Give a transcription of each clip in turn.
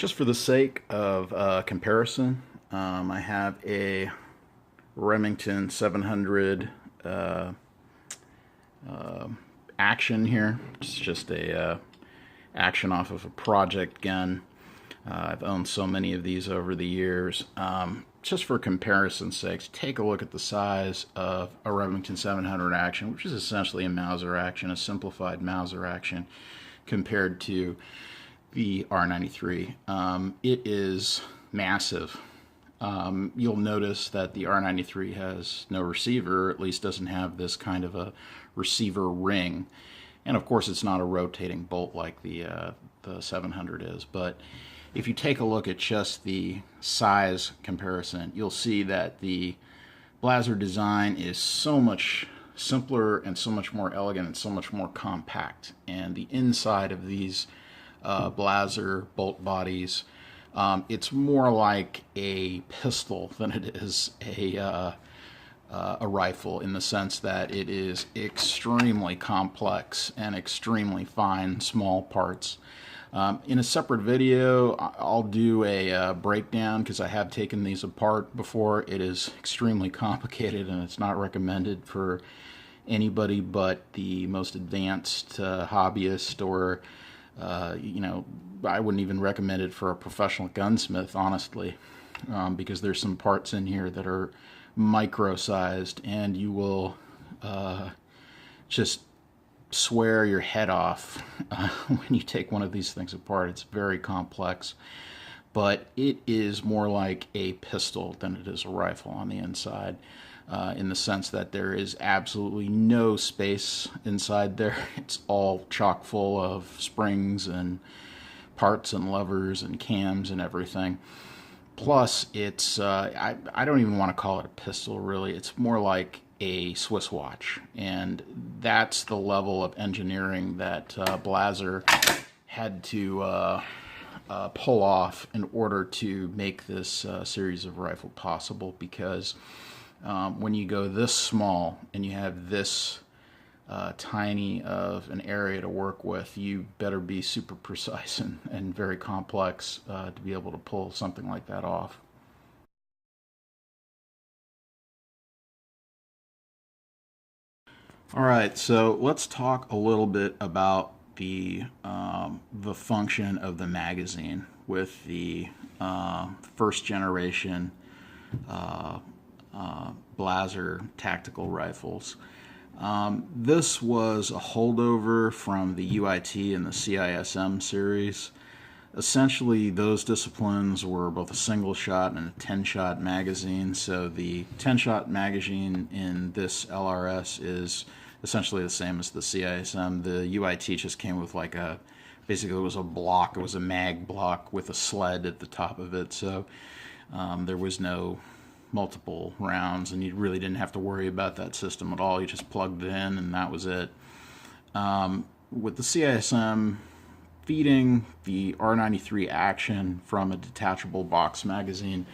Just for the sake of comparison, I have a Remington 700 action here. It's just a action off of a project gun. I've owned so many of these over the years. Just for comparison's sake, take a look at the size of a Remington 700 action, which is essentially a Mauser action, a simplified Mauser action, compared to the R93. It is massive. You'll notice that the R93 has no receiver, or at least doesn't have this kind of a receiver ring. And of course it's not a rotating bolt like the 700 is, but if you take a look at just the size comparison, you'll see that the Blaser design is so much simpler and so much more elegant and so much more compact. And the inside of these Blaser bolt bodies, it's more like a pistol than it is a rifle, in the sense that it is extremely complex and extremely fine, small parts. In a separate video, I'll do a breakdown, because I have taken these apart before. It is extremely complicated, and it's not recommended for anybody but the most advanced hobbyist, or I wouldn't even recommend it for a professional gunsmith, honestly, because there's some parts in here that are micro-sized, and you will just swear your head off when you take one of these things apart. It's very complex, but it is more like a pistol than it is a rifle on the inside, in the sense that there is absolutely no space inside there. It's all chock full of springs and parts and levers and cams and everything. Plus, it's I don't even want to call it a pistol, really. It's more like a Swiss watch, and that's the level of engineering that Blaser had to pull off in order to make this series of rifle possible, because when you go this small and you have this tiny of an area to work with, you better be super precise and very complex to be able to pull something like that off. All right, so let's talk a little bit about the function of the magazine with the first generation Blaser tactical rifles. This was a holdover from the UIT and the CISM series. Essentially, those disciplines were both a single shot and a 10-shot magazine. So the 10-shot magazine in this LRS is essentially the same as the CISM. The UIT just came with like basically it was a block, it was a mag block with a sled at the top of it. So there was no multiple rounds, and you really didn't have to worry about that system at all. You just plugged it in and that was it. With the CISM, feeding the R93 action from a detachable box magazine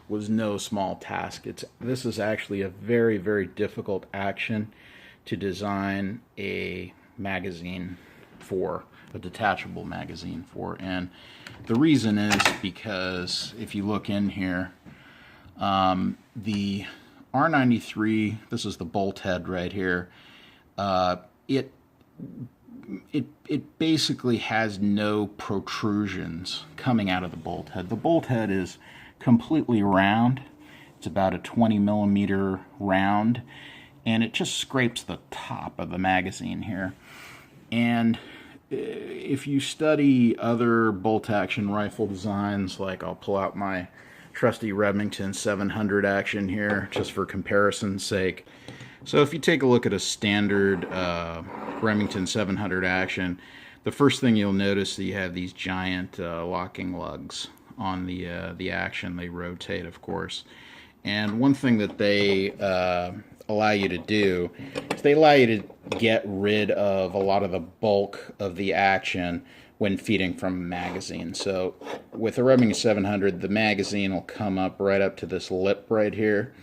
was no small task. This is actually a very, very difficult action to design a magazine for, a detachable magazine for. And the reason is because if you look in here, the R93, this is the bolt head right here, it basically has no protrusions coming out of the bolt head. The bolt head is completely round. It's about a 20 millimeter round, and it just scrapes the top of the magazine here. And if you study other bolt action rifle designs, like I'll pull out my trusty Remington 700 action here just for comparison's sake. So if you take a look at a standard Remington 700 action, the first thing you'll notice that you have these giant locking lugs on the action. They rotate, of course. And one thing that they allow you to do is they allow you to get rid of a lot of the bulk of the action when feeding from a magazine. So with a Remington 700, the magazine will come up right up to this lip right here,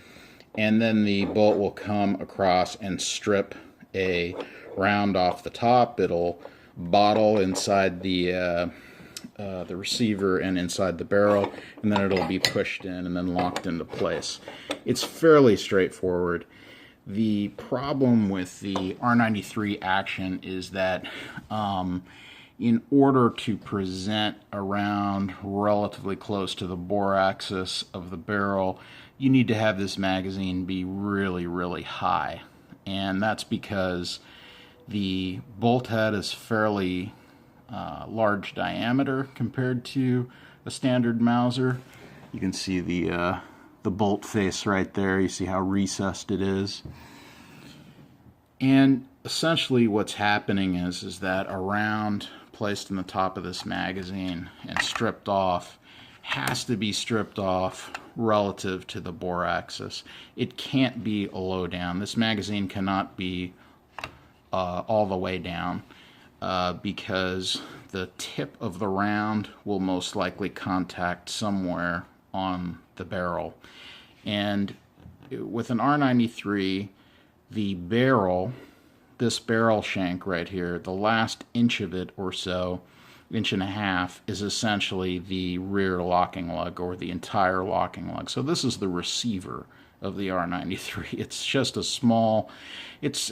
and then the bolt will come across and strip a round off the top. It'll bottle inside the the receiver and inside the barrel, and then it'll be pushed in and then locked into place. It's fairly straightforward. The problem with the R93 action is that in order to present around relatively close to the bore axis of the barrel, you need to have this magazine be really, really high. And that's because the bolt head is fairly large diameter compared to a standard Mauser. You can see the bolt face right there. You see how recessed it is. And essentially what's happening is that a round placed in the top of this magazine and stripped off has to be stripped off relative to the bore axis. It can't be a low down. This magazine cannot be all the way down because the tip of the round will most likely contact somewhere on the barrel. And with an R93, the barrel, this barrel shank right here, the last inch of it or so, inch and a half, is essentially the rear locking lug or the entire locking lug. So this is the receiver of the R93. It's just a small,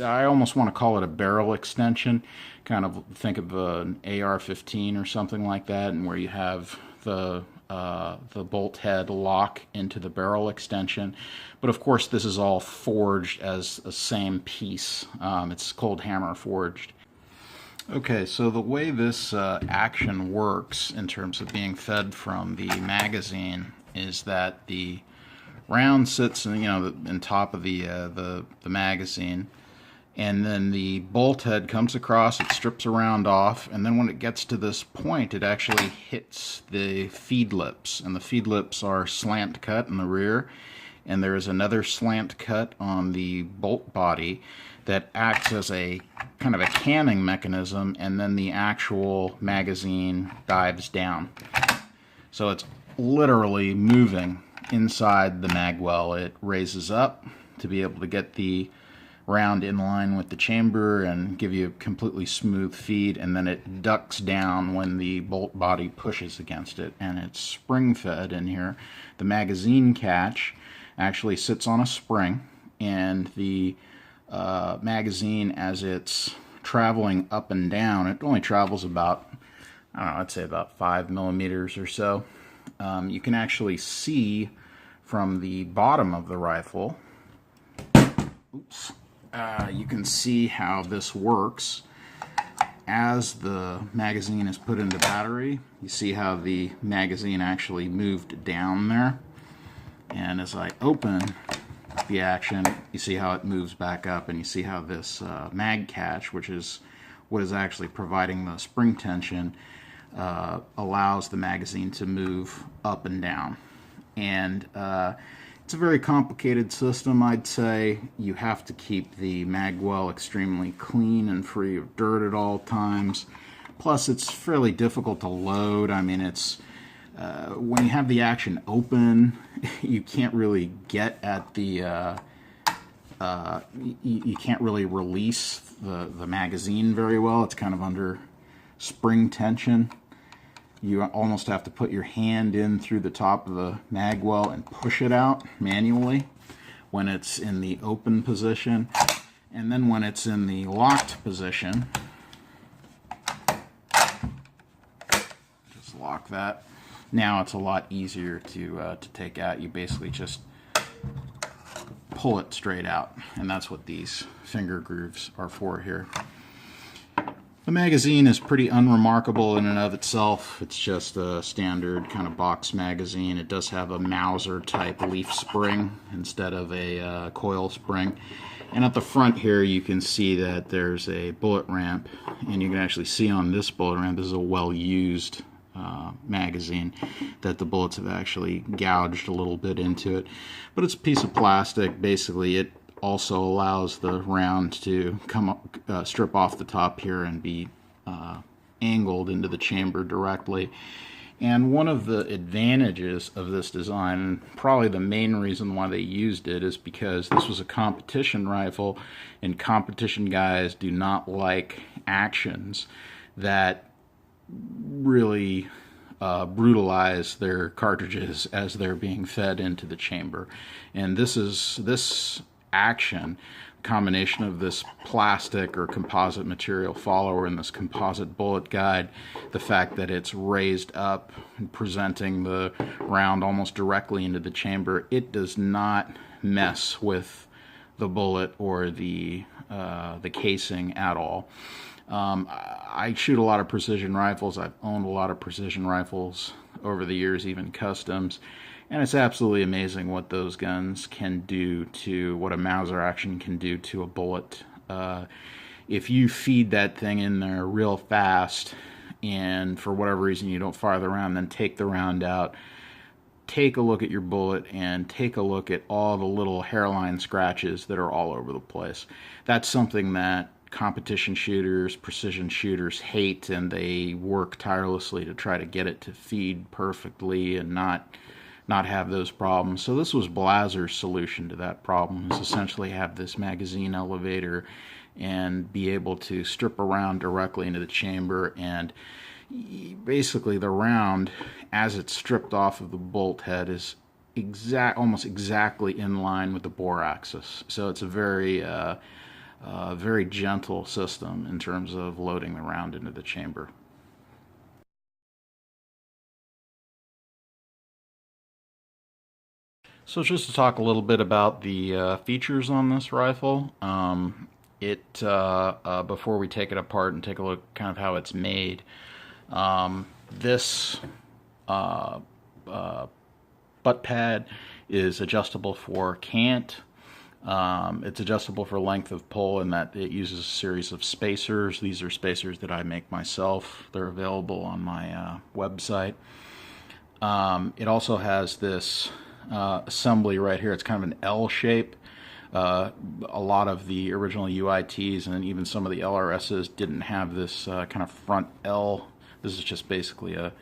I almost want to call it a barrel extension. Kind of think of an AR-15 or something like that, and where you have the bolt head lock into the barrel extension. But of course this is all forged as a same piece. It's cold hammer forged. Okay, so the way this action works in terms of being fed from the magazine is that the round sits in top of the magazine, and then the bolt head comes across, it strips a round off, and then when it gets to this point it actually hits the feed lips, and the feed lips are slant cut in the rear, and there is another slant cut on the bolt body that acts as a kind of a canning mechanism, and then the actual magazine dives down. So it's literally moving inside the magwell. It raises up to be able to get the round in line with the chamber and give you a completely smooth feed, and then it ducks down when the bolt body pushes against it, and it's spring fed in here. The magazine catch actually sits on a spring, and the magazine, as it's traveling up and down, it only travels about, I don't know, I'd say about 5 millimeters or so. You can actually see from the bottom of the rifle, oops, you can see how this works. As the magazine is put into battery, you see how the magazine actually moved down there, and as I open the action, you see how it moves back up, and you see how this mag catch, which is what is actually providing the spring tension, allows the magazine to move up and down. And it's a very complicated system. I'd say you have to keep the magwell extremely clean and free of dirt at all times. Plus, it's fairly difficult to load. I mean, it's when you have the action open, you can't really get at the you can't really release the magazine very well. It's kind of under spring tension. You almost have to put your hand in through the top of the magwell and push it out manually when it's in the open position. And then when it's in the locked position, just lock that. Now it's a lot easier to take out. You basically just pull it straight out, and that's what these finger grooves are for here. The magazine is pretty unremarkable in and of itself. It's just a standard kind of box magazine. It does have a Mauser type leaf spring instead of a coil spring. And at the front here you can see that there's a bullet ramp, and you can actually see on this bullet ramp, this is a well-used magazine, that the bullets have actually gouged a little bit into it. But it's a piece of plastic. Basically it also allows the round to come up, strip off the top here and be angled into the chamber directly. And one of the advantages of this design, and probably the main reason why they used it, is because this was a competition rifle, and competition guys do not like actions that really brutalize their cartridges as they're being fed into the chamber. And this action, combination of this plastic or composite material follower and this composite bullet guide, the fact that it's raised up and presenting the round almost directly into the chamber, it does not mess with the bullet or the casing at all. I shoot a lot of precision rifles. I've owned a lot of precision rifles over the years, even customs, and it's absolutely amazing what those guns can do to, what a Mauser action can do to a bullet. If you feed that thing in there real fast and for whatever reason you don't fire the round, then take the round out, take a look at your bullet and take a look at all the little hairline scratches that are all over the place. That's something that competition shooters, precision shooters hate, and they work tirelessly to try to get it to feed perfectly and not have those problems. So this was Blaser's solution to that problem, is essentially have this magazine elevator and be able to strip a round directly into the chamber, and basically the round, as it's stripped off of the bolt head, is almost exactly in line with the bore axis. So it's a very very gentle system in terms of loading the round into the chamber. So just to talk a little bit about the features on this rifle, before we take it apart and take a look kind of how it's made, this butt pad is adjustable for cant. It's adjustable for length of pull in that it uses a series of spacers. These are spacers that I make myself. They're available on my website. It also has this assembly right here. It's kind of an L shape. A lot of the original UITs and even some of the LRSs didn't have this kind of front L. This is just basically a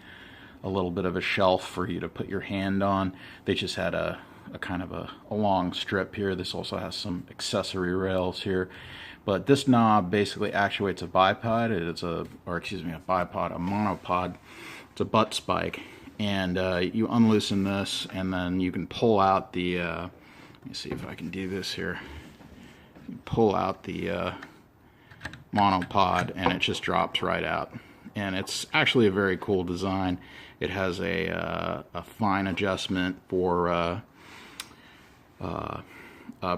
little bit of a shelf for you to put your hand on. They just had a kind of a long strip here. This also has some accessory rails here, but this knob basically actuates a bipod. It's a monopod. It's a butt spike, and you unloosen this, and then you can pull out the. Let me see if I can do this here. You pull out the monopod, and it just drops right out. And it's actually a very cool design. It has a fine adjustment for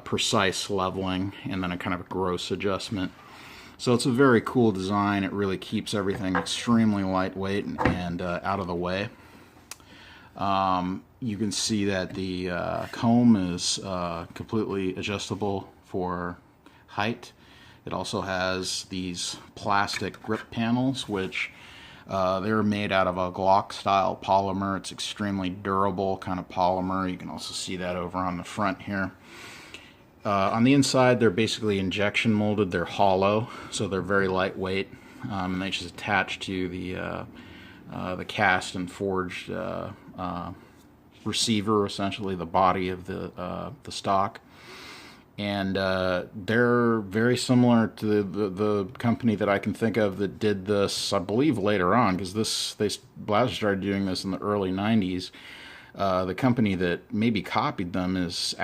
precise leveling, and then a kind of a gross adjustment. So it's a very cool design. It really keeps everything extremely lightweight and out of the way. You can see that the comb is completely adjustable for height. It also has these plastic grip panels, which they're made out of a Glock style polymer. It's extremely durable kind of polymer. You can also see that over on the front here. On the inside, they're basically injection molded. They're hollow, so they're very lightweight. And they just attach to the cast and forged receiver, essentially the body of the stock. And they're very similar to the company that I can think of that did this, I believe, later on, because Blaser started doing this in the early 90s. The company that maybe copied them is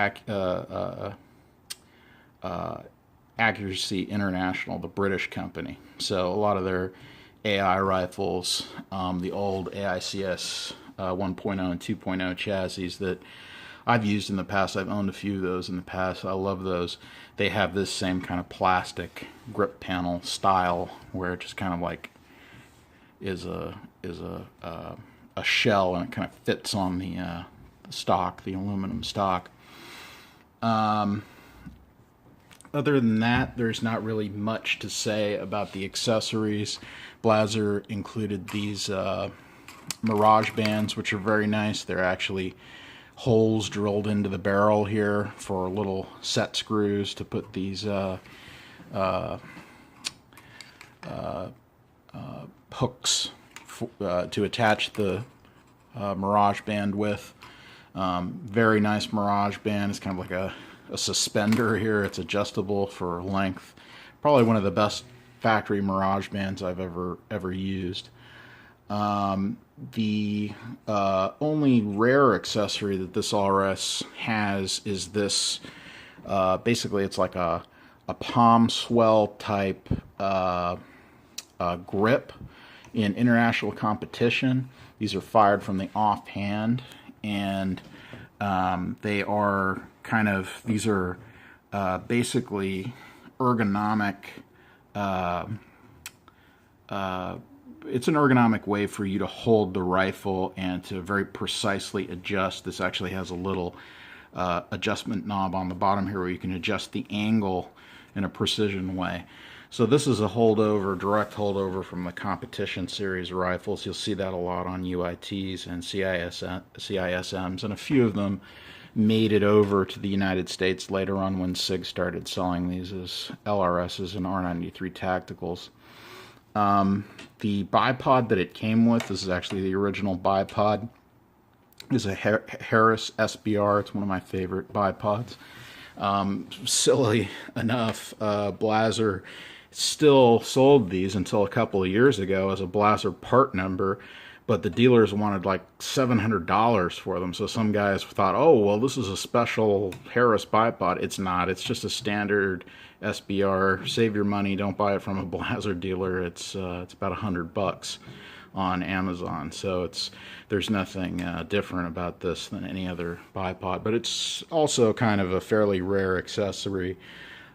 Accuracy International, the British company. So a lot of their AI rifles, the old AICS 1.0 and 2.0 chassis that I've used in the past. I've owned a few of those in the past. I love those. They have this same kind of plastic grip panel style where it just kind of like is a shell, and it kind of fits on the stock, the aluminum stock. Other than that, there's not really much to say about the accessories. Blaser included these Mirage bands, which are very nice. They're actually holes drilled into the barrel here for little set screws to put these hooks to attach the Mirage band with. Very nice Mirage band. It's kind of like a suspender here. It's adjustable for length. Probably one of the best factory Mirage bands I've ever used. The only rare accessory that this LRS has is this, basically it's like a palm swell type grip in international competition. These are fired from the offhand, and they are kind of, these are basically ergonomic, it's an ergonomic way for you to hold the rifle and to very precisely adjust. This actually has a little adjustment knob on the bottom here where you can adjust the angle in a precision way. So this is a holdover, direct holdover from the competition series rifles. You'll see that a lot on UITs and CISMs, and a few of them made it over to the United States later on when SIG started selling these as LRSs and R93 tacticals. The bipod that it came with, this is actually the original bipod, is a Harris SBR. It's one of my favorite bipods. Silly enough, Blaser still sold these until a couple of years ago as a Blaser part number, but the dealers wanted like $700 for them. So some guys thought, oh, well, this is a special Harris bipod. It's not. It's just a standard SBR. Save your money. Don't buy it from a Blaser dealer. It's about $100 on Amazon. So there's nothing different about this than any other bipod. But it's also kind of a fairly rare accessory,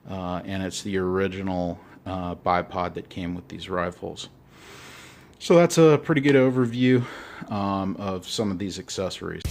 and it's the original bipod that came with these rifles. So that's a pretty good overview of some of these accessories.